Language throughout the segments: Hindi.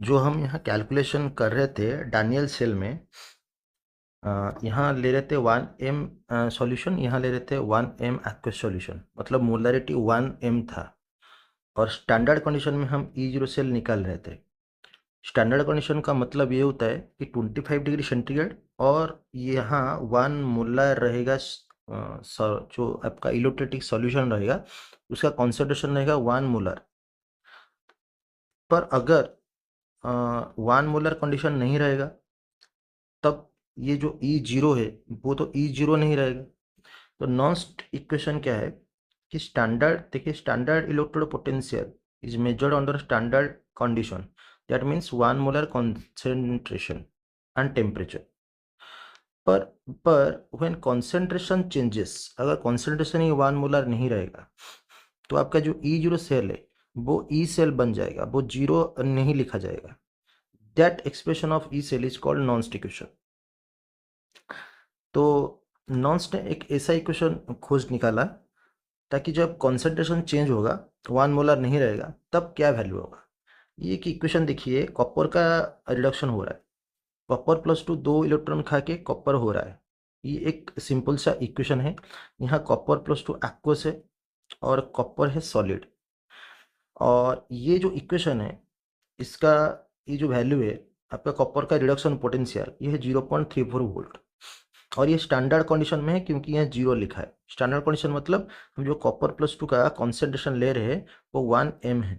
जो हम यहाँ कैलकुलेशन कर रहे थे डैनियल सेल में, यहाँ ले रहे थे 1m सॉल्यूशन, यहाँ ले रहे थे 1m एक्वस सॉल्यूशन, मतलब मोलरिटी 1m था। और स्टैंडर्ड कंडीशन में हम E0 सेल निकाल रहे थे। स्टैंडर्ड कंडीशन का मतलब ये होता है कि 25 डिग्री सेंटीग्रेड और यहाँ 1 मोलर रहेगा। जो आपका इलेक्ट्रोलिटिक सॉल्यूशन रहेगा उसका कॉन्सेंट्रेशन रहेगा 1 मोलर। पर अगर 1 मोलर कंडीशन नहीं रहेगा तब ये जो E0 है वो तो E0 नहीं रहेगा। तो नॉन्स्ट इक्वेशन क्या है कि स्टैंडर्ड, देखिए, standard electrode potential is measured under standard condition, that means 1 molar concentration and temperature. पर व्हेन कॉन्सेंट्रेशन चेंजेस, अगर कॉन्सेंट्रेशन ही 1 मोलर नहीं रहेगा तो आपका जो E0 सेल है वो ई सेल बन जाएगा, वो जीरो नहीं लिखा जाएगा। That expression of E cell is called Nernst equation. तो नॉन्स ने एक ऐसा इक्वेशन खोज निकाला ताकि जब कॉन्सेंट्रेशन चेंज होगा, 1 मोलर नहीं रहेगा, तब क्या वैल्यू होगा। ये एक इक्वेशन देखिए, कॉपर का रिडक्शन हो रहा है। कॉपर +2 2 इलेक्ट्रॉन खा के कॉपर हो रहा है। ये एक सिंपल सा इक्वेशन है। यहाँ कॉपर +2 एक्वस है और कॉपर है सॉलिड। और ये जो इक्वेशन है इसका ये जो वैल्यू है आपका कॉपर का रिडक्शन पोटेंशियल, ये है 0.34 वोल्ट। और ये स्टैंडर्ड कंडीशन में है क्योंकि यहाँ 0 लिखा है। स्टैंडर्ड कंडीशन मतलब हम जो कॉपर +2 का कॉन्सेंट्रेशन ले रहे हैं वो 1m है।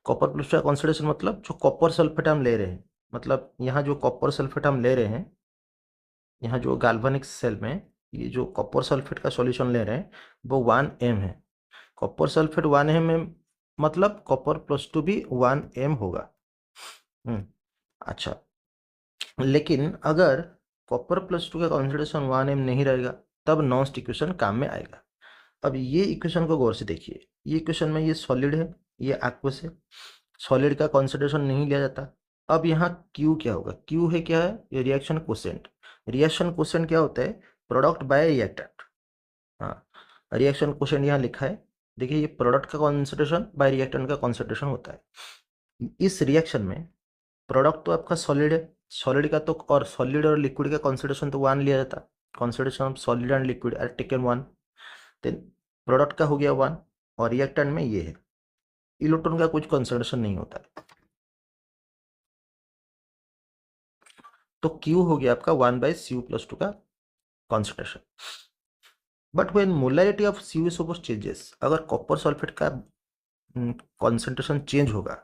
कॉपर +2 का कॉन्सेंट्रेशन मतलब जो कॉपर सल्फेट हम ले रहे हैं, मतलब यहाँ जो कॉपर सल्फेट हम ले रहे हैं, यहाँ जो गैल्वेनिक सेल में ये जो कॉपर सल्फेट का सॉल्यूशन ले रहे हैं वो 1m है। कॉपर सल्फेट 1m है, मतलब कॉपर +2 भी 1m होगा। अच्छा, लेकिन अगर कॉपर +2 का कॉन्सेंट्रेशन 1m नहीं रहेगा तब नॉन्स्ट इक्वेशन काम में आएगा। अब ये इक्वेशन को गौर से देखिए। ये इक्वेशन में ये सॉलिड है, ये एक्वस है। सॉलिड का कॉन्सेंट्रेशन नहीं लिया जाता। अब यहाँ Q क्या होगा? Q है, क्या है? ये रिएक्शन कोसेंट। रिएक्शन कोसेंट क्या होता है? Product bye reactant. हाँ, रिएक्शन कोसेंट यहाँ लिखा है। देखिए, ये प्रोडक्ट का कॉन्सेंट्रेशन बाय रिएक्टेंट का कॉन्सेंट्रेशन होता है। इस रिएक्शन में प्रोडक्ट तो आपका सॉलिड है, सॉलिड का तो, और सॉलिड और लिक्विड का कॉन्सेंट्रेशन तो 1 लिया जाता है। Concentration of solid and liquid are taken 1। Then product का हो गया 1 और रिएक्टेंट में ये है। इलेक्ट्रॉन का कुछ कॉन्सेंट्रेशन नहीं होता है। तो Q हो गया आपका 1/Cu+2 का concentration. But when molarity of Cu suppose changes, अगर कॉपर सल्फेट का कॉन्सेंट्रेशन चेंज होगा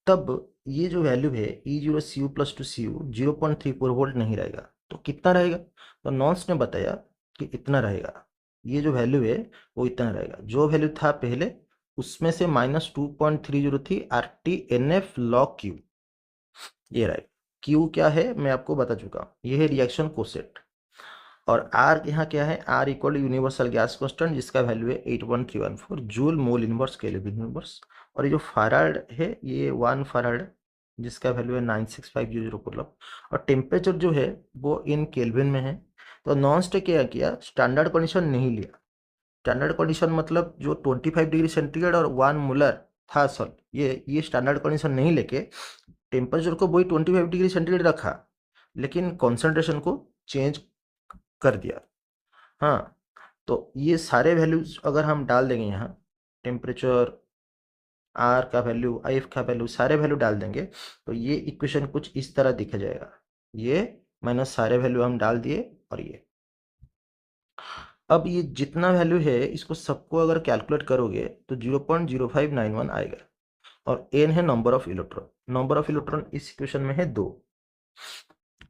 तब ये जो वैल्यू है E0 Cu+2 Cu 0.34 वोल्ट नहीं रहेगा। तो कितना रहेगा? तो नॉन्स ने बताया कि इतना रहेगा। ये जो वैल्यू है वो इतना रहेगा। जो वैल्यू था पहले उसमें से -2.30 थी RTNF log Q। ये रहेगा। Q क्या है मैं आपको बता चुका हूँ, ये है रिएक्शन कोसेंट। और R यहाँ क्या है? R equal universal gas constant जिसका वैल्यू है 81314 joule mole inverse kelvin inverse. और ये जो फैराड है ये 1 फैराड जिसका वैल्यू है 96500 कूलम। और टेम्परेचर जो है वो इन केल्विन में है। तो नॉन्स्ट क्या किया? स्टैंडर्ड कंडीशन नहीं लिया। स्टैंडर्ड कंडीशन मतलब जो 25 डिग्री सेंटीग्रेड और 1 मोलर था सॉल्ट, ये स्टैंडर्ड कंडीशन नहीं लेके टेम्परेचर को वही 25 डिग्री सेंटीग्रेड रखा, लेकिन कॉन्सेंट्रेशन को चेंज कर दिया। हाँ, तो ये सारे वैल्यूज अगर हम डाल देंगे यहाँ, टेम्परेचर, आर का वैल्यू, आई एफ का वैल्यू, सारे वैल्यू डाल देंगे तो ये इक्वेशन कुछ इस तरह दिख जाएगा। ये माइनस सारे वैल्यू हम डाल दिए और ये। अब ये जितना वैल्यू है इसको सबको अगर कैलकुलेट करोगे तो 0.0591 आएगा। और एन है number of electron. Number of electron इस इक्वेशन में है 2।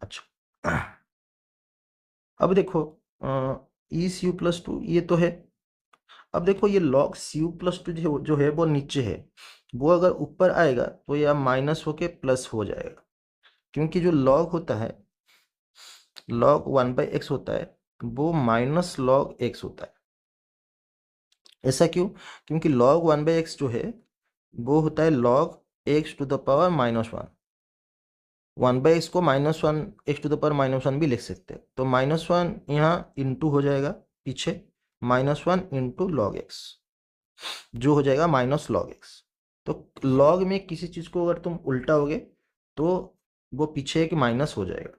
अच्छा, अब देखो ECu+2 ये तो है। अब देखो ये log Cu+2 जो है वो नीचे है, वो अगर ऊपर आएगा तो यह माइनस होके प्लस हो जाएगा। क्योंकि जो log होता है, log 1/x होता है, वो माइनस log x होता है। ऐसा क्यों? क्योंकि log 1/x जो है वो होता है log x to the power -1। 1/x को -1 x टू द पावर -1 भी लिख सकते हैं। तो -1 यहाँ इंटू हो जाएगा पीछे, -1 इंटू log x जो हो जाएगा -log x। तो लॉग में किसी चीज़ को अगर तुम उल्टाओगे तो वो पीछे एक माइनस हो जाएगा।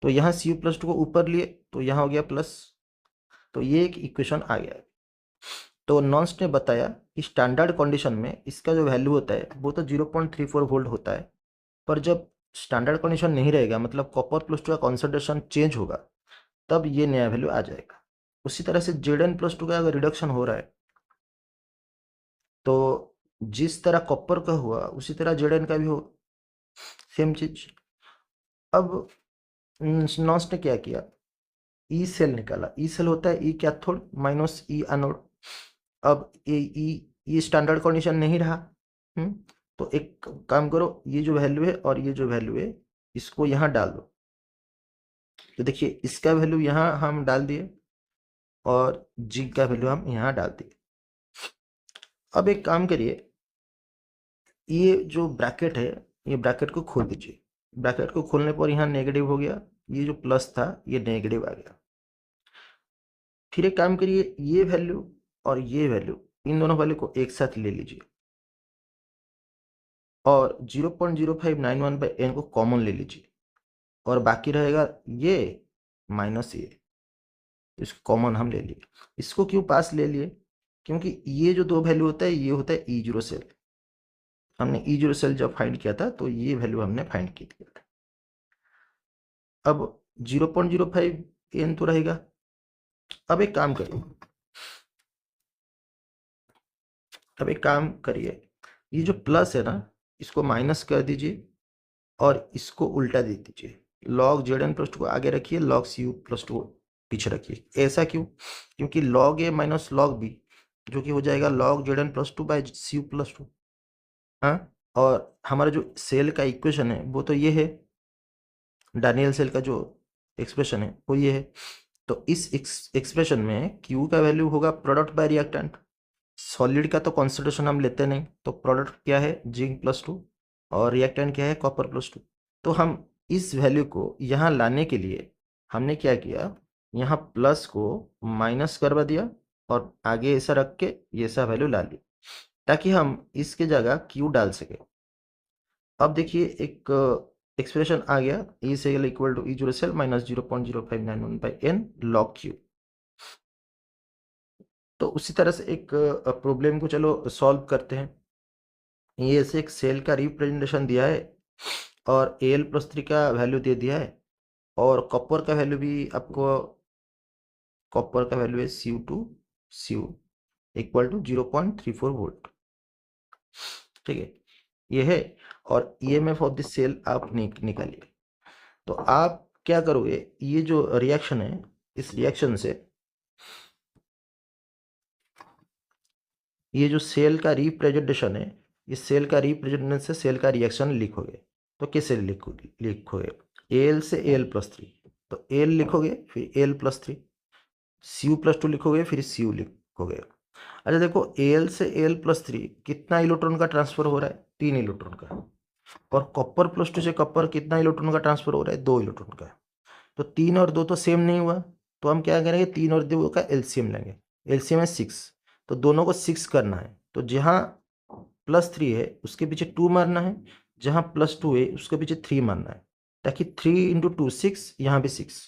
तो यहाँ सी प्लस टू को ऊपर लिए तो यहाँ हो गया प्लस, तो ये एक इक्वेशन आ गया। तो नॉन्स ने बताया कि स्टैंडर्ड कंडीशन में इसका जो वैल्यू होता है वो तो 0.34 वोल्ट होता है, पर जब स्टैंडर्ड कंडीशन नहीं रहेगा, मतलब कॉपर प्लस टू का कॉन्सेंट्रेशन चेंज होगा, तब ये नया वैल्यू आ जाएगा। उसी तरह से जेड प्लस टू का अगर रिडक्शन हो रहा है तो जिस तरह कॉपर का हुआ उसी तरह जेड का भी हो, सेम चीज। अब नॉन्स ने क्या किया, ई सेल निकाला। ई सेल होता है ई कैथोड माइनस ई एनोड। अब ये स्टैंडर्ड कंडीशन नहीं रहा। तो एक काम करो, ये जो वैल्यू है और ये जो वैल्यू है इसको यहाँ डाल दो। तो देखिए इसका वैल्यू यहाँ हम डाल दिए और जी का वैल्यू हम यहाँ डाल दिए। अब एक काम करिए, ये जो ब्रैकेट है ये ब्रैकेट को खोल दीजिए। ब्रैकेट को खोलने पर यहाँ नेगेटिव हो गया, ये जो प्लस था ये नेगेटिव आ गया। फिर एक काम करिए, ये वैल्यू और ये वैल्यू, इन दोनों वैल्यू को एक साथ ले लीजिए और 0.0591/n को कॉमन ले लीजिए और बाकी रहेगा ये माइनस ये। तो इसको कॉमन हम ले लिए। इसको क्यों पास ले लिए, क्योंकि ये जो दो वैल्यू होता है ये होता है ई जीरो सेल। हमने ई जीरो सेल जब फाइंड किया था तो ये वैल्यू हमने फाइंड की थी। अब 0.05 n तो रहेगा। अब एक काम करिए, ये जो प्लस है ना इसको माइनस कर दीजिए और इसको उल्टा दे दीजिए। Log Z N plus two को आगे रखिए, log C U plus two को पीछे रखिए। ऐसा क्यों, क्योंकि log A minus log B जो कि हो जाएगा log Z N plus two by C U plus two. हाँ, और हमारा जो सेल का इक्वेशन है वो तो ये है, डानियल सेल का जो एक्सप्रेशन है वो ये है। तो इस एक्सप्रेशन में Q का वैल्यू होगा प्रोडक्ट बाय रिएक्टेंट। सॉलिड का तो कॉन्सेंट्रेशन हम लेते नहीं, तो प्रोडक्ट क्या है जिंक प्लस टू और रिएक्टेंट क्या है कॉपर प्लस टू। तो हम इस वैल्यू को यहाँ लाने के लिए हमने क्या किया, यहाँ प्लस को माइनस करवा दिया और आगे ऐसा रख के ये ऐसा वैल्यू ला ली ताकि हम इसके जगह Q डाल सके। अब देखिए एक एक्सप्रेशन आ गया, E cell equal to E zero cell minus 0.0591/n log Q। तो उसी तरह से एक प्रॉब्लम को चलो सॉल्व करते हैं। ये ऐसे एक सेल का रिप्रेजेंटेशन दिया है और Al+3 का वैल्यू दे दिया है और कॉपर का वैल्यू भी आपको, कॉपर का वैल्यू है Cu इक्वल टू 0.34 वोल्ट। ठीक है, ये है। और ईएमएफ ऑफ दिस सेल आप निकालिए। तो आप क्या करोगे, ये जो रिएक्शन है इस रिएक्शन से ये जो सेल का रिप्रेजेंटेशन है, इस सेल का रिप्रेजेंटेशन से सेल का रिएक्शन लिखोगे। तो कैसे लिखोगे, एल से Al+3, तो एल लिखोगे फिर Al+3, Cu+2 लिखोगे फिर Cu लिखोगे। अच्छा देखो, एल से Al+3 कितना इलेक्ट्रॉन का ट्रांसफर हो रहा है, 3 इलेक्ट्रॉन का। और कॉपर प्लस टू से कॉपर कितना इलेक्ट्रॉन का ट्रांसफर हो रहा है, 2 इलेक्ट्रॉन का। तो 3 और 2 तो सेम नहीं हुआ, तो हम क्या करेंगे 3 और 2 का एलसीएम लेंगे। एलसीएम है 6, तो दोनों को 6 करना है। तो जहाँ +3 है उसके पीछे 2 मारना है, जहाँ +2 है उसके पीछे 3 मारना है, ताकि 3 × 2 6, यहाँ भी 6।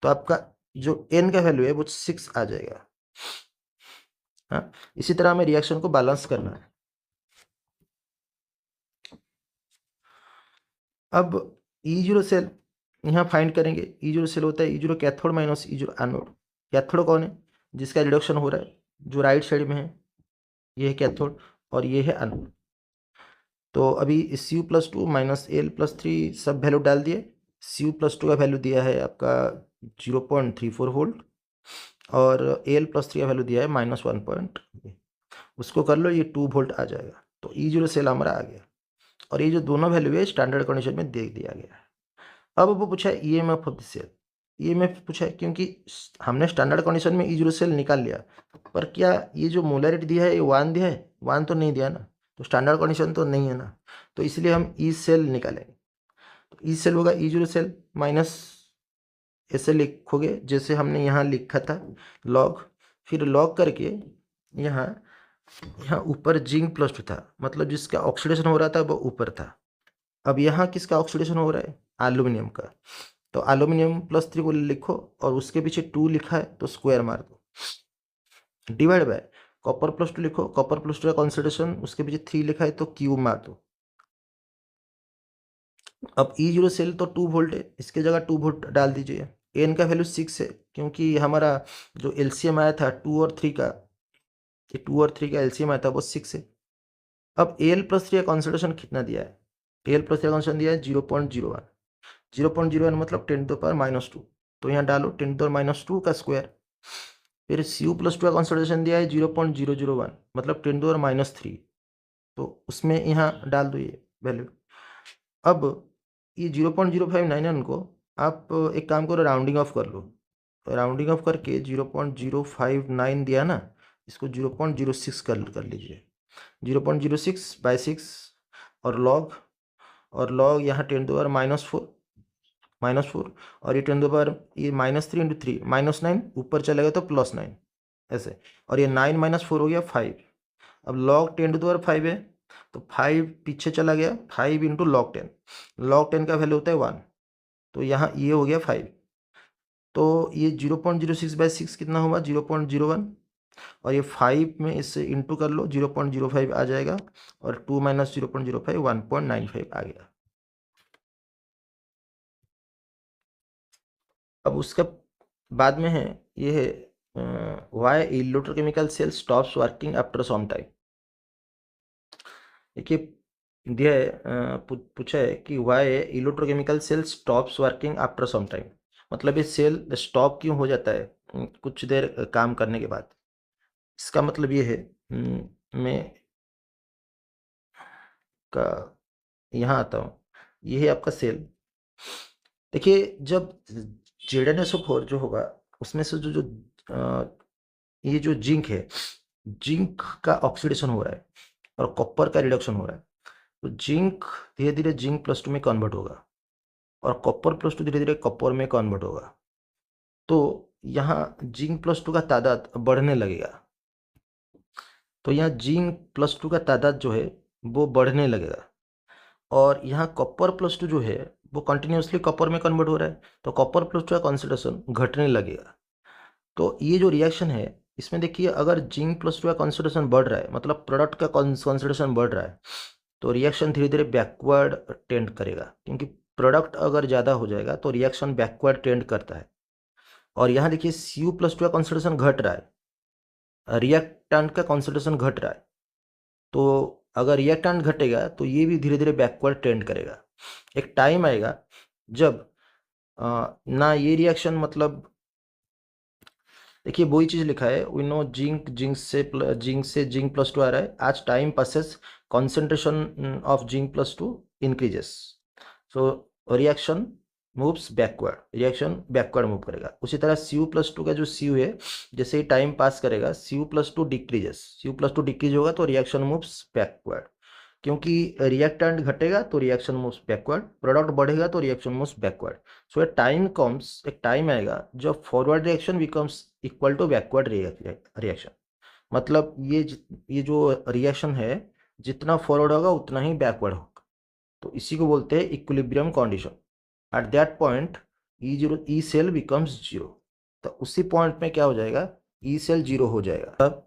तो आपका जो n का वैल्यू है वो 6 आ जाएगा। हाँ, इसी तरह हमें रिएक्शन को बैलेंस करना है। अब E0 सेल यहाँ फाइंड करेंगे। E0 सेल होता है E0 cathode minus E0 anode. Cathode कौन है, जिसका रिडक्शन हो रहा है, जो राइट साइड में है, ये है कैथोड और ये है एनोड। तो अभी Cu+2 माइनस Al+3 सब वैल्यू डाल दिए। Cu+2 का वैल्यू दिया है आपका 0.34 वोल्ट और Al+3 का वैल्यू दिया है -1 उसको कर लो, ये 2 वोल्ट आ जाएगा। तो E0 सेल हमारा आ गया और ये जो दोनों वैल्यू है स्टैंडर्ड कंडीशन में दे दिया गया है। अब वो पूछा है EMF of the cell. EMF पूछा है क्योंकि हमने स्टैंडर्ड कंडीशन में ई जीरो सेल निकाल लिया, पर क्या ये जो मोलरिटी दिया है ये 1 दिया है, 1 तो नहीं दिया ना, तो स्टैंडर्ड कंडीशन तो नहीं है ना, तो इसलिए हम ई सेल निकालेंगे। तो ई सेल होगा ई जीरो सेल माइनस, ऐसे लिखोगे जैसे हमने यहाँ लिखा था लॉग, फिर लॉग करके यहाँ यहाँ ऊपर जिंक +2 था, मतलब जिसका ऑक्सीडेशन हो रहा था वो ऊपर था। अब यहाँ किसका ऑक्सीडेशन हो रहा है? एल्यूमिनियम का। तो एल्यूमिनियम +3 को लिखो और उसके पीछे 2 लिखा है तो स्क्वायर मार दो, डिवाइड बाय कॉपर +2 लिखो, कॉपर +2 का कॉन्सेंट्रेशन उसके पीछे 3 लिखा है तो क्यूब मार दो। अब E0 सेल तो 2 वोल्ट है, इसके जगह 2 वोल्ट डाल दीजिए। एन का वैल्यू 6 है, क्योंकि हमारा जो एलसीएम आया था 2 और 3 का, ये 2 और 3 का एलसीएम आया था वो 6 है। अब Al+3 का कॉन्सेंट्रेशन कितना दिया है? Al+3 का कॉन्सेंट्रेशन दिया है 0.01। 0.01 मतलब 10⁻²। तो यहाँ डालो 10⁻² का स्क्वायर। फिर Cu+2 का कॉन्सेंट्रेशन दिया है 0.001 मतलब 10⁻3। तो उसमें यहाँ डाल दो ये वैल्यू। अब ये 0.0599 को आप एक काम करो, राउंडिंग ऑफ कर लो। राउंडिंग ऑफ करके 0.059 दिया ना, इसको 0.06 कर लीजिए। 0.06/6 और लॉग यहाँ 10⁻⁻4 और ये 10⁻, ये -3 × 3 -9, ऊपर चलेगा तो +9 ऐसे, और ये 9 - 4 हो गया 5। अब log 10⁻5 है तो 5 पीछे चला गया, 5 × log 10 का वैल्यू होता है 1, तो यहाँ ये हो गया 5। तो ये 0.06/6 कितना हुआ? 0.01, और ये 5 में इससे इंटू कर लो, 0.05 आ जाएगा, और 2 - 0.05 1.95 आ गया। अब उसका बाद में है, ये है why electrochemical cell stops working after some time. देखिए दिया है, पूछा है कि why electrochemical cell stops working after some time, मतलब ये सेल स्टॉप क्यों हो जाता है कुछ देर काम करने के बाद। इसका मतलब ये है, मैं का यहाँ आता हूँ, ये है आपका सेल। देखिए जब ZnSO4 जो होगा उसमें से जो जो ये जो जिंक है, जिंक का ऑक्सीडेशन हो रहा है और कॉपर का रिडक्शन हो रहा है, तो जिंक धीरे धीरे जिंक+2 में कन्वर्ट होगा और कॉपर+2 धीरे धीरे कॉपर में कन्वर्ट होगा। तो यहाँ जिंक+2 का तादाद बढ़ने लगेगा, तो यहाँ जिंक+2 का तादाद जो है वो बढ़ने लगेगा, और यहाँ कॉपर+2 जो है वो कंटिन्यूसली कॉपर में कन्वर्ट हो रहा है, तो कॉपर+2 का कॉन्सेंट्रेशन घटने लगेगा। तो ये जो रिएक्शन है इसमें देखिए, अगर जिंक+2 का कॉन्सेंट्रेशन बढ़ रहा है मतलब प्रोडक्ट का कॉन्सेंट्रेशन बढ़ रहा है, तो रिएक्शन धीरे धीरे बैकवर्ड टेंड करेगा, क्योंकि प्रोडक्ट अगर ज़्यादा हो जाएगा तो रिएक्शन बैकवर्ड टेंड करता है। और यहाँ देखिए Cu+2 का कॉन्सेंट्रेशन घट रहा है, रिएक्टेंट का कॉन्सेंट्रेशन घट रहा है, तो अगर रिएक्टेंट घटेगा तो ये भी धीरे धीरे बैकवर्ड टेंड करेगा। एक टाइम आएगा जब ना ये रिएक्शन, मतलब देखिए वही चीज़ लिखा है, वी नो जिंक से जिंक+2 आ रहा है, आज टाइम पासेस कॉन्सेंट्रेशन ऑफ जिंक+2 increases, so reaction moves backward, reaction backward move करेगा। उसी तरह Cu+2 का जो Cu है, जैसे ही टाइम पास करेगा Cu+2 डिक्रीजेस, Cu+2 डिक्रीज होगा तो रिएक्शन मूव्स बैकवर्ड, क्योंकि रिएक्टेंट घटेगा तो रिएक्शन मूव्स बैकवर्ड, प्रोडक्ट बढ़ेगा तो reaction moves backward. So a time comes, एक टाइम आएगा जब forward reaction becomes equal to backward reaction, मतलब ये जो रिएक्शन है जितना फॉरवर्ड होगा उतना ही बैकवर्ड होगा, तो इसी को बोलते हैं equilibrium condition. At that point E cell becomes zero, तो उसी पॉइंट में क्या हो जाएगा, ई सेल जीरो हो जाएगा। अब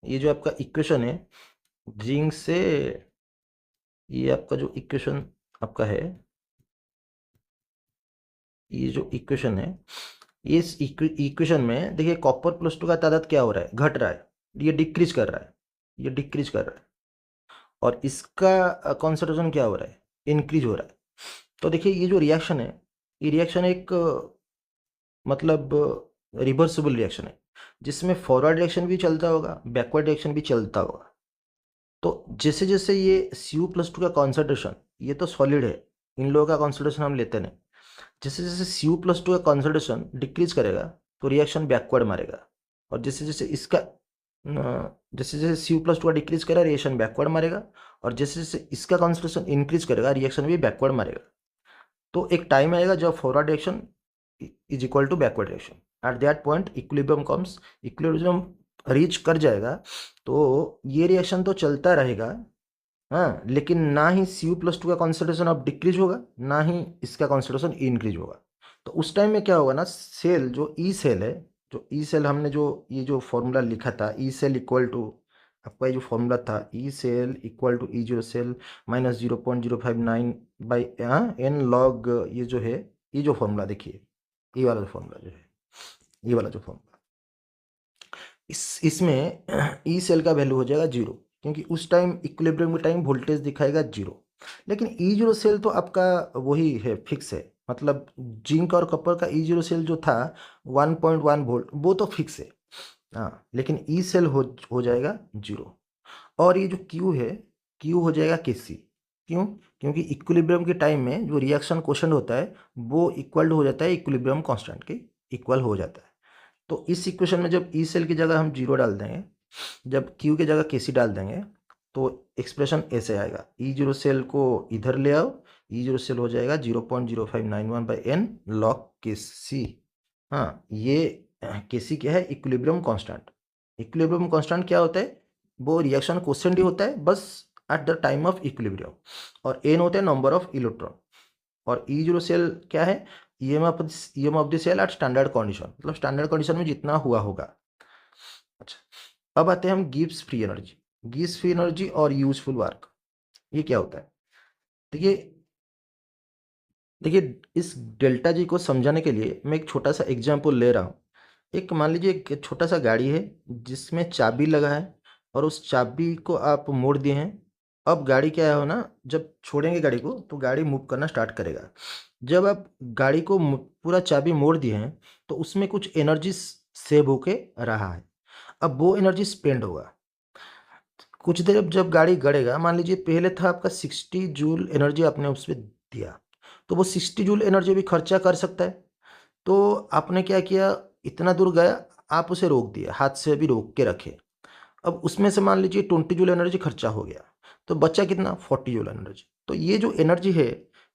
ये जो आपका इक्वेशन है जिंक से, ये आपका जो इक्वेशन आपका है, ये जो इक्वेशन है, इस इक्वेशन में देखिए कॉपर+2 का तादाद क्या हो रहा है, घट रहा है, ये डिक्रीज कर रहा है, ये डिक्रीज कर रहा है, और इसका कॉन्सेंट्रेशन क्या हो रहा है, इंक्रीज हो रहा है। तो देखिए ये जो रिएक्शन है, ये रिएक्शन एक मतलब रिवर्सिबल रिएक्शन है, जिसमें फॉरवर्ड रिएक्शन भी चलता होगा, बैकवर्ड रिएक्शन भी चलता होगा। तो जैसे जैसे ये Cu+2 का कॉन्सेंट्रेशन, ये तो सॉलिड है, इन लोगों का कॉन्सेंट्रेशन हम लेते नहीं, जैसे जैसे Cu+2 का कॉन्सेंट्रेशन डिक्रीज करेगा तो रिएक्शन बैकवर्ड मारेगा, और जैसे जैसे इसका जैसे जैसे Cu+2 का डिक्रीज करेगा रिएक्शन बैकवर्ड मारेगा, और जैसे जैसे इसका कॉन्सेंट्रेशन इंक्रीज करेगा रिएक्शन भी बैकवर्ड मारेगा। तो एक टाइम आएगा जब forward reaction is equal to backward reaction, at that point equilibrium comes, equilibrium reach कर जाएगा तो ये रिएक्शन तो चलता रहेगा, हाँ, लेकिन ना ही Cu+2 का कॉन्सेंट्रेशन अब डिक्रीज होगा, ना ही इसका कॉन्सेंट्रेशन इंक्रीज होगा। तो उस टाइम में क्या होगा ना, सेल जो ई सेल है, जो ई सेल हमने जो ये जो फॉर्मूला लिखा था, ई सेल इक्वल टू, आपका ये जो फॉर्मूला था, E cell equal to E zero cell minus 0.059 by N log, ये जो है, ये जो फॉर्मूला देखिए, ये वाला जो फॉर्मूला जो है, ये वाला जो फॉर्मूला, इसमें ई सेल का वैल्यू हो जाएगा 0, क्योंकि उस टाइम इक्विलिब्रियम के टाइम वोल्टेज दिखाएगा 0। लेकिन ई जीरो सेल तो आपका वही है, फिक्स है, मतलब जिंक और कॉपर का ई जीरो सेल जो था 1.1 वोल्ट, वो तो फिक्स है, हाँ, लेकिन ई सेल हो जाएगा 0। और ये जो क्यू है, क्यू हो जाएगा केसी। क्यों? क्योंकि इक्विलिब्रियम के टाइम में जो रिएक्शन क्वोशेंट होता है वो इक्वल हो जाता है इक्विलिब्रियम कांस्टेंट के इक्वल हो जाता है। तो इस इक्वेशन में जब ई सेल की जगह हम 0 डाल देंगे, जब क्यू की जगह केसी डाल देंगे, तो एक्सप्रेशन ऐसे आएगा, ई जीरो सेल को इधर ले आओ, ई जीरो सेल हो जाएगा 0.0591 बाई एन लॉग के सी। हाँ, ये केसी क्या है, इक्विलिब्रियम कांस्टेंट। इक्विलिब्रियम कांस्टेंट क्या होता है, वो रिएक्शन क्वोशेंट ही होता है बस at the time of equilibrium, और एन होता है नंबर ऑफ इलेक्ट्रॉन, और ई जीरो सेल क्या है, EM of the cell at standard condition, मतलब स्टैंडर्ड कंडीशन में जितना हुआ होगा। अच्छा, अब आते हैं हम Gibbs free energy. Gibbs free energy और यूजफुल वर्क, ये क्या होता है? देखिए, देखिए इस डेल्टा जी को समझाने के लिए मैं एक छोटा सा एग्जांपल ले रहा हूँ। एक मान लीजिए एक छोटा सा गाड़ी है जिसमें चाबी लगा है, और उस चाबी को आप मोड़ दिए हैं। अब गाड़ी क्या है ना, जब छोड़ेंगे गाड़ी को तो गाड़ी मूव करना स्टार्ट करेगा। जब आप गाड़ी को पूरा चाबी मोड़ दिए हैं तो उसमें कुछ एनर्जी सेव होके रहा है। अब वो एनर्जी स्पेंड होगा कुछ देर। जब गाड़ी गड़ेगा, मान लीजिए पहले था आपका 60 जूल एनर्जी आपने उस पर दिया, तो वो 60 जूल एनर्जी भी खर्चा कर सकता है। तो आपने क्या किया, इतना दूर गया, आप उसे रोक दिया, हाथ से भी रोक के रखे। अब उसमें से मान लीजिए 20 जूल एनर्जी खर्चा हो गया, तो बचा कितना, 40 जूल एनर्जी। तो ये जो एनर्जी है,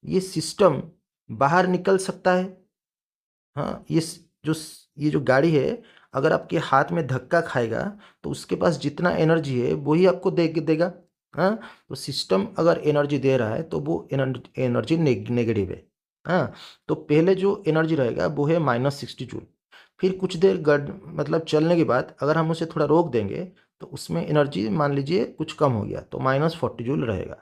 ये सिस्टम बाहर निकल सकता है। हाँ, ये जो गाड़ी है, अगर आपके हाथ में धक्का खाएगा तो उसके पास जितना एनर्जी है वही आपको देगा। हाँ, तो सिस्टम अगर एनर्जी दे रहा है तो वो एनर्जी नेगेटिव है। हाँ, तो पहले जो एनर्जी रहेगा वो है -60 जूल। फिर कुछ देर मतलब चलने के बाद अगर हम उसे थोड़ा रोक देंगे तो उसमें एनर्जी मान लीजिए कुछ कम हो गया, तो -40 जूल रहेगा।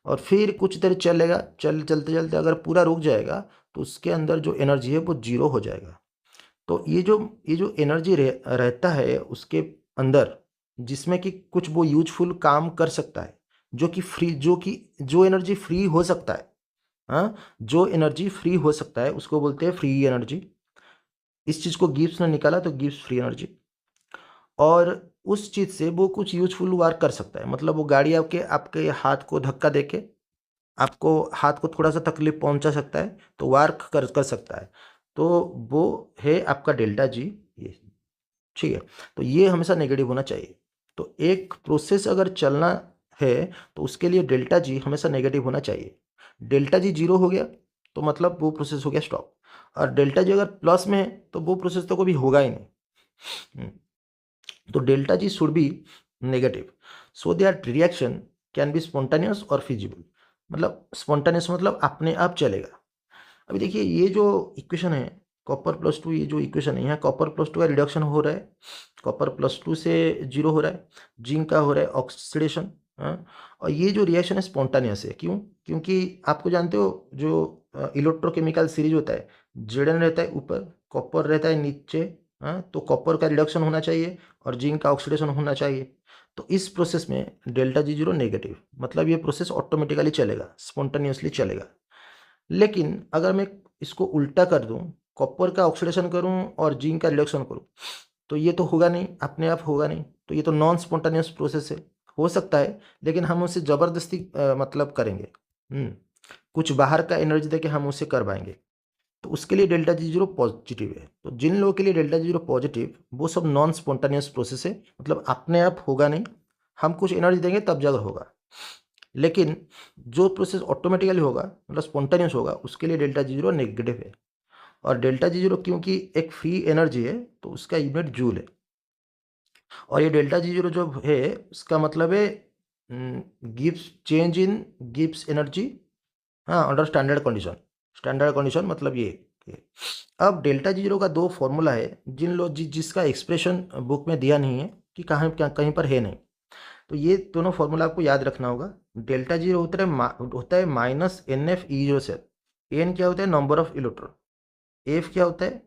और फिर कुछ देर चलेगा, चलते चलते अगर पूरा रुक जाएगा तो उसके अंदर जो एनर्जी है वो 0 हो जाएगा। तो ये जो एनर्जी रहता है उसके अंदर, जिसमें कि कुछ वो यूजफुल काम कर सकता है, जो एनर्जी फ्री हो सकता है, हाँ, जो एनर्जी फ्री हो सकता है उसको बोलते हैं फ्री एनर्जी। इस चीज़ को गिब्स ने निकाला, तो गिब्स फ्री एनर्जी। और उस चीज़ से वो कुछ यूजफुल वर्क कर सकता है, मतलब वो गाड़ी आपके आपके हाथ को धक्का देके आपको हाथ को थोड़ा सा तकलीफ पहुंचा सकता है, तो वार्क कर कर सकता है। तो वो है आपका डेल्टा जी, ये ठीक है। तो ये हमेशा नेगेटिव होना चाहिए। तो एक प्रोसेस अगर चलना है तो उसके लिए डेल्टा जी हमेशा नेगेटिव होना चाहिए। डेल्टा जी 0 हो गया तो मतलब वो प्रोसेस हो गया स्टॉप, और डेल्टा जी अगर प्लस में है तो वो प्रोसेस तो कभी होगा ही नहीं। तो delta G should be negative so that reaction can be spontaneous और फिजिबल। मतलब स्पॉन्टेनियस मतलब अपने आप चलेगा। अभी देखिए ये जो इक्वेशन है Copper+2, ये जो इक्वेशन है यहाँ Copper+2 का रिडक्शन हो रहा है, Copper+2 से 0 हो रहा है, जिंक का हो रहा है ऑक्सीडेशन। हाँ, और ये जो रिएक्शन है स्पॉन्टानियस है। क्यों? क्योंकि आपको जानते हो जो इलेक्ट्रोकेमिकल सीरीज होता है, Zn रहता है ऊपर, कॉपर रहता है नीचे। हाँ, तो कॉपर का रिडक्शन होना चाहिए और जिंक का ऑक्सीडेशन होना चाहिए। तो इस प्रोसेस में डेल्टा जी 0 नेगेटिव, मतलब ये प्रोसेस ऑटोमेटिकली चलेगा, स्पॉन्टानियसली चलेगा। लेकिन अगर मैं इसको उल्टा कर दूं, कॉपर का ऑक्सीडेशन करूं और जिंक का रिडक्शन करूं, तो ये तो होगा नहीं, अपने आप होगा नहीं। तो ये तो नॉन स्पॉन्टानियस प्रोसेस है। हो सकता है लेकिन हम उसे ज़बरदस्ती मतलब करेंगे, कुछ बाहर का एनर्जी देके हम उसे करवाएंगे। तो उसके लिए डेल्टा जी 0 पॉजिटिव है। तो जिन लोगों के लिए डेल्टा जी 0 पॉजिटिव, वो सब नॉन स्पॉन्टानियस प्रोसेस है, मतलब अपने आप होगा नहीं, हम कुछ एनर्जी देंगे तब जाकर होगा। लेकिन जो प्रोसेस ऑटोमेटिकली होगा, मतलब स्पॉन्टेनियस होगा, उसके लिए डेल्टा जी 0 नेगेटिव है। और डेल्टा जी 0 क्योंकि एक फ्री एनर्जी है तो उसका यूनिट जूल है। और ये डेल्टा जी जीरो जो है उसका मतलब है gives change in gives energy, हाँ, under standard condition. Standard condition मतलब ये। अब डेल्टा जी जीरो का दो फॉर्मूला है जिसका एक्सप्रेशन बुक में दिया नहीं है कि कहाँ कहीं पर है नहीं। तो ये दोनों फॉर्मूला आपको याद रखना होगा। डेल्टा जीरो होता है minus N F E zero cell. N क्या होता है? Number of electron. एफ क्या होता है?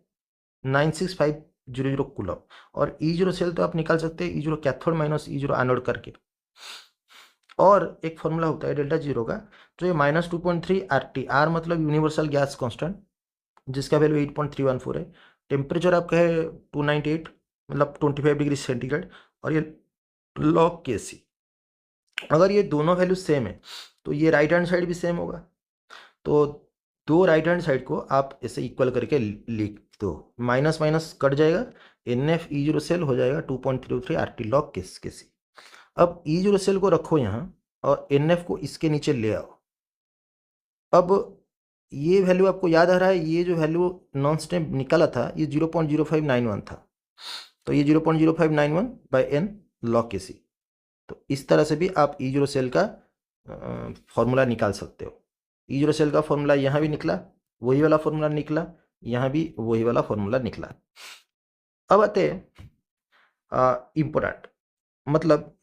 96500 कूलम। और ई जीरो सेल तो आप निकाल सकते हैं, E zero cathode minus E zero anode करके। और एक फॉर्मूला होता है डेल्टा जीरो का, तो ये -2.3 RT। आर मतलब यूनिवर्सल गैस कांस्टेंट, जिसका वैल्यू 8.314 है। टेम्परेचर आपका है 298, मतलब 25 डिग्री सेंटीग्रेड। और ये लॉग के सी। अगर ये दोनों वैल्यू सेम है तो ये राइट हैंड साइड भी सेम होगा। तो दो राइट हैंड साइड को आप ऐसे इक्वल करके लिख दो, माइनस माइनस कट जाएगा, N F E zero cell हो जाएगा 2.33 RT लॉग के सी। अब ई जीरो सेल को रखो यहाँ और एन एफ को इसके नीचे ले आओ। अब ये वैल्यू आपको याद आ रहा है, ये जो वैल्यू नॉन स्टेप निकाला था ये 0.0591 था। तो ये 0.0591 बाई एन लॉग के सी। तो इस तरह से भी आप ई जीरो सेल का फॉर्मूला निकाल सकते हो। ई जीरो सेल का फॉर्मूला यहाँ भी निकला, वही वाला फॉर्मूला निकला, यहाँ भी वही वाला फॉर्मूला निकला। अब आते हैं इम्पोर्टेंट, मतलब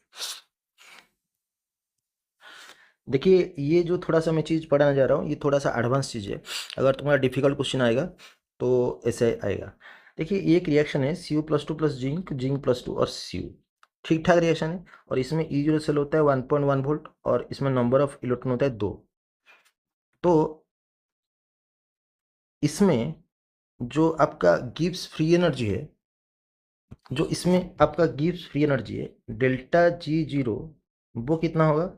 देखिए ये जो थोड़ा सा मैं चीज़ पढ़ाने जा रहा हूँ ये थोड़ा सा एडवांस चीज़ है। अगर तुम्हारा डिफिकल्ट क्वेश्चन आएगा तो ऐसे आएगा। देखिए ये एक रिएक्शन है Cu+2 प्लस जिंक, जिंक+2 और Cu। ठीक ठाक रिएक्शन है। और इसमें ई जीरो सेल होता है 1.1 वोल्ट और इसमें नंबर ऑफ इलेक्ट्रॉन होता है 2। तो इसमें जो आपका गिब्स फ्री एनर्जी है, जो इसमें आपका गिब्स फ्री एनर्जी है डेल्टा जी जीरो, वो कितना होगा?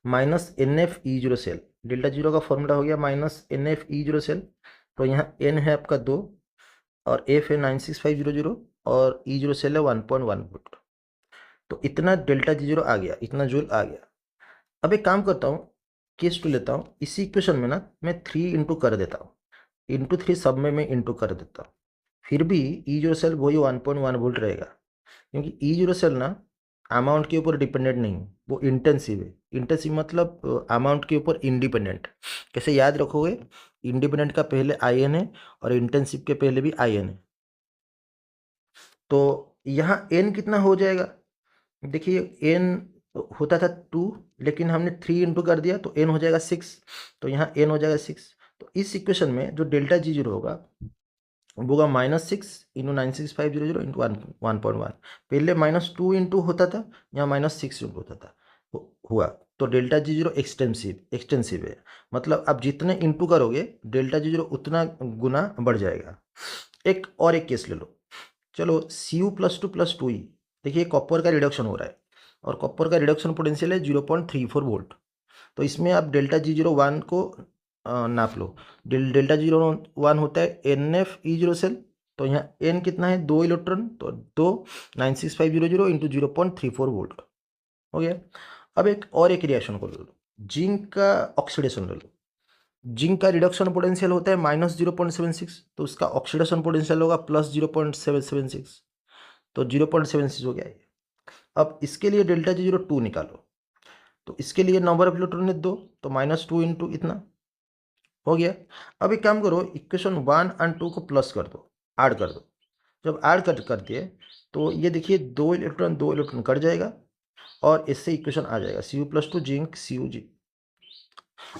Minus N F E zero cell. Delta zero का फॉर्मूला हो गया minus N F E zero cell. तो यहाँ एन है आपका 2 और एफ है 96500 और ई जीरो सेल है 1.1 वोल्ट। तो इतना डेल्टा जी जीरो आ गया, इतना जूल आ गया। अब एक काम करता हूँ, केस टू लेता हूँ। इसी इक्वेशन में ना मैं 3 इंटू कर देता हूँ, इंटू 3 सब में मैं इंटू कर देता हूँ। फिर भी ई जीरो सेल वही 1.1 वोल्ट रहेगा, क्योंकि ई जीरो सेल ना अमाउंट के ऊपर डिपेंडेंट नहीं है, वो इंटेंसिव है। इंटेंसिव मतलब अमाउंट के ऊपर इंडिपेंडेंट। कैसे याद रखोगे? इंडिपेंडेंट का पहले आई एन है और इंटेंसिव के पहले भी आई एन है। तो यहाँ एन कितना हो जाएगा? देखिए एन होता था 2, लेकिन हमने 3 इंटू कर दिया तो एन हो जाएगा 6। तो यहाँ एन हो जाएगा 6। तो इस इक्वेशन में जो डेल्टा जी जीरो होगा वो होगा -6 इंटू 96500 इंटू 1.1। पहले -2 इंटू होता था, यहाँ -6 इंटू होता था, हुआ। तो डेल्टा जी जीरो एक्सटेंसिव है। मतलब आप जितने इंटू करोगे डेल्टा जी जीरो उतना गुना बढ़ जाएगा। एक केस ले लो। चलो Cu+2+2e। देखिए कॉपर का रिडक्शन हो रहा है और कॉपर का रिडक्शन पोटेंशियल है 0.34 वोल्ट। तो इसमें आप डेल्टा जी जीरो वन को नाप लो। डेल्टा जीरो वन होता है N F E zero cell. तो यहाँ एन कितना है? 2 इलेक्ट्रॉन। तो 2 96500 इंटू 0.34 वोल्ट हो गया। अब एक रिएक्शन को ले लो, जिंक का ऑक्सीडेशन ले लो। जिंक का रिडक्शन पोटेंशियल होता है -0.76, तो उसका ऑक्सीडेशन पोटेंशियल होगा +0.776। तो 0.76 हो गया ये। अब इसके लिए डेल्टा जी जीरो 2 निकालो। तो इसके लिए नंबर ऑफ इलेक्ट्रॉन है 2, तो -2 इंटू इतना हो गया। अब एक काम करो, इक्वेशन 1 और 2 को प्लस कर दो, ऐड कर दो। जब ऐड कर दिए तो ये देखिए 2 इलेक्ट्रॉन कट जाएगा और इससे इक्वेशन आ जाएगा Cu+2 जिंक Cug।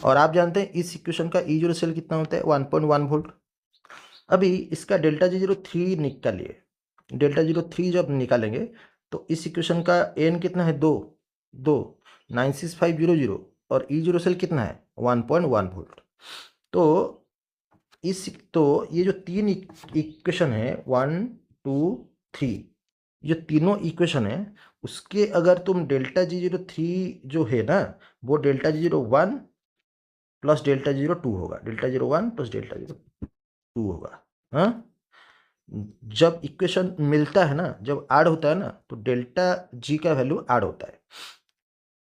और आप जानते हैं इस इक्वेशन का ई जीरो सेल कितना होता है? 1.1 वोल्ट। अभी इसका डेल्टा जी जीरो 3 निकालिए। डेल्टा जीरो 3 जब निकालेंगे तो इस इक्वेशन का एन कितना है? 2 96500 और ई जीरो सेल कितना है? 1.1 वोल्ट। तो ये जो 3 इक्वेशन है 1 2 3, जो तीनों इक्वेशन है उसके अगर तुम डेल्टा जी जीरो 3 जो है ना, वो delta G zero 1 plus delta zero 2 होगा। Delta zero 1 plus delta zero 2 होगा। हाँ, जब इक्वेशन मिलता है ना, जब ऐड होता है ना, तो डेल्टा जी का वैल्यू ऐड होता है।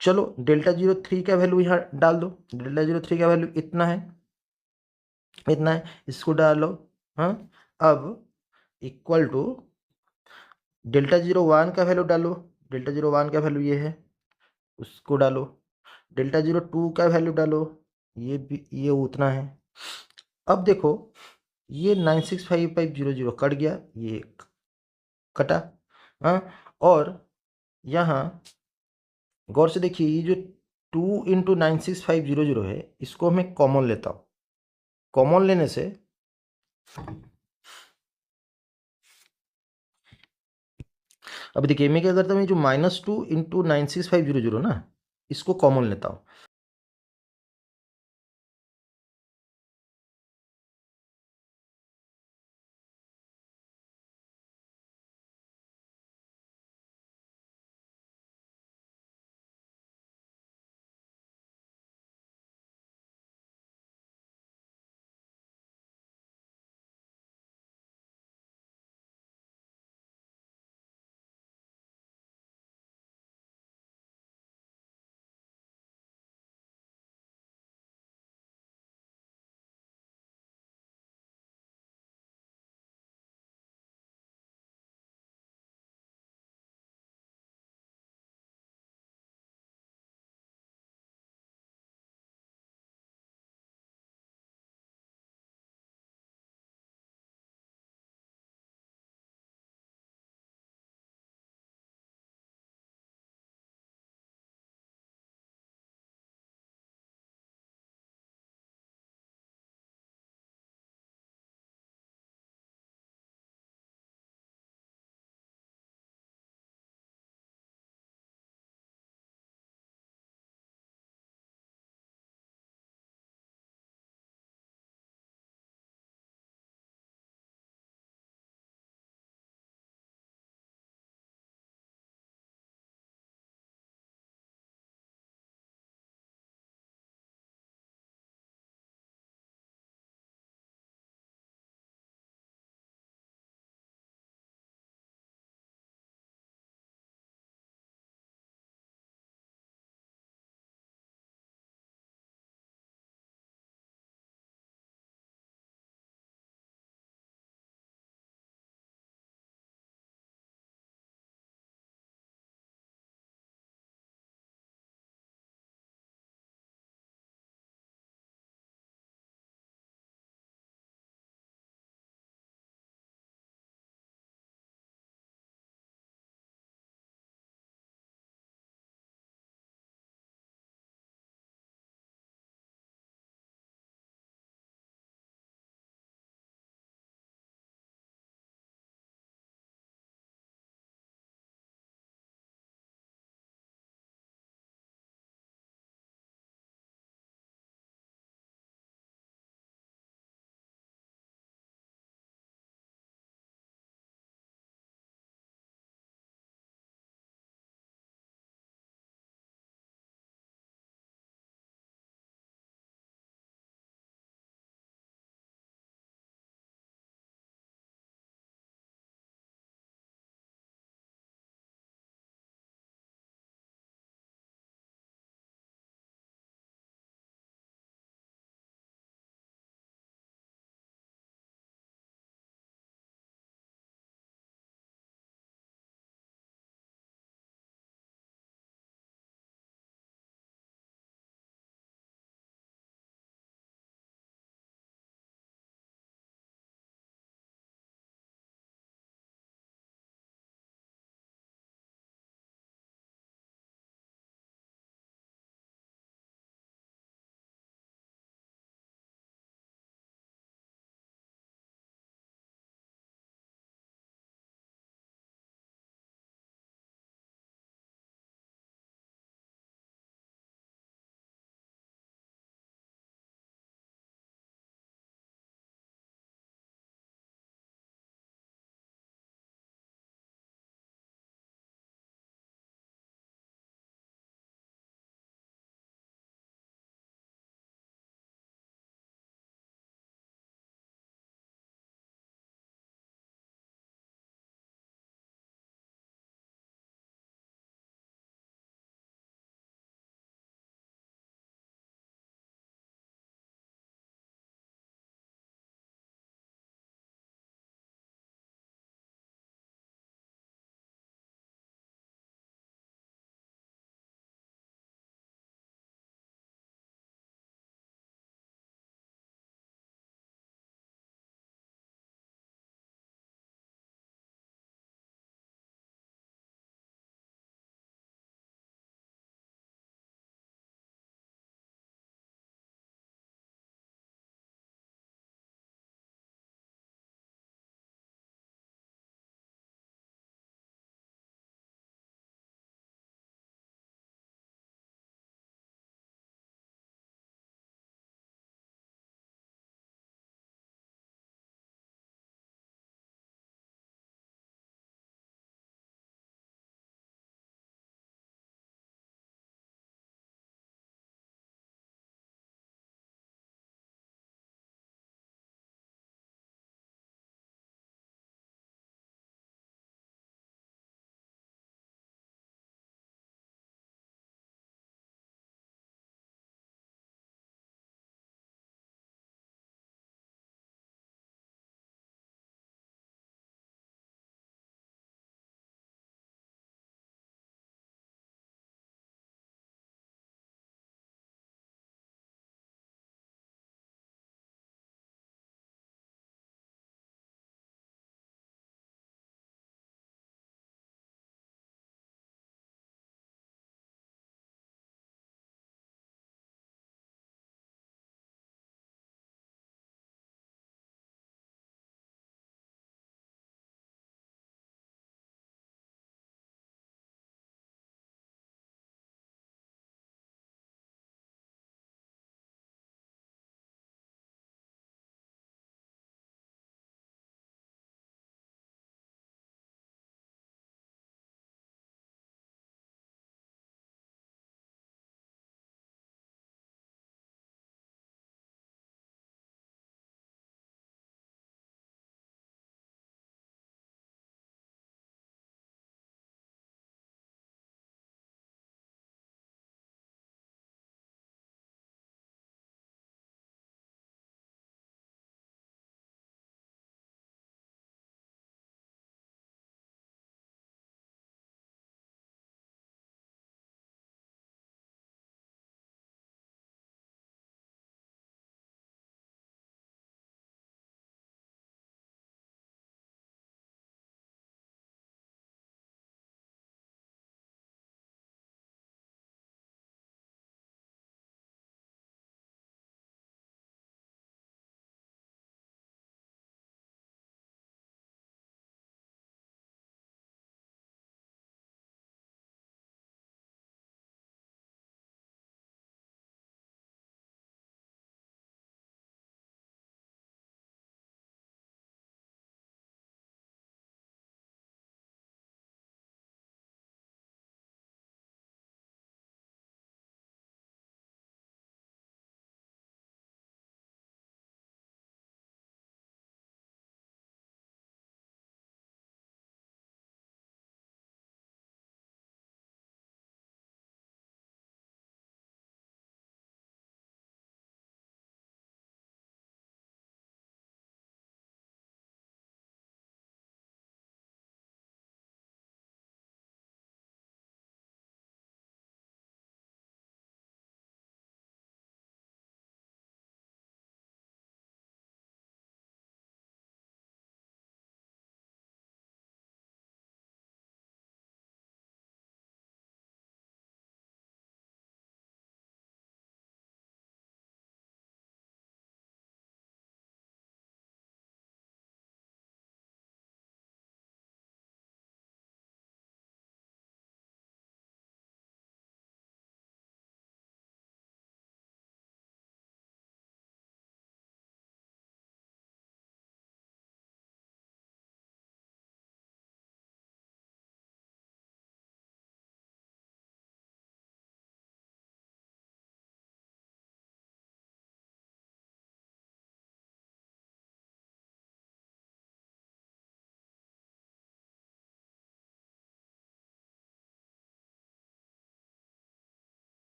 चलो डेल्टा जीरो 3 का वैल्यू यहाँ डाल दो। डेल्टा जीरो 3 का वैल्यू इतना है, इसको डालो। हाँ, अब इक्वल टू डेल्टा 01 का वैल्यू डालो, डेल्टा 01 का वैल्यू ये है, उसको डालो। डेल्टा 02 का वैल्यू डालो, ये भी ये उतना है। अब देखो ये 965500 कट गया, ये कटा। हाँ, और यहाँ गौर से देखिए ये जो 2 × 96500 है, इसको मैं कॉमन लेता हूँ। कॉमन लेने से अब देखिए मैं क्या करता हूँ, ये जो -2 × 96500 ना, इसको कॉमन लेता हूँ।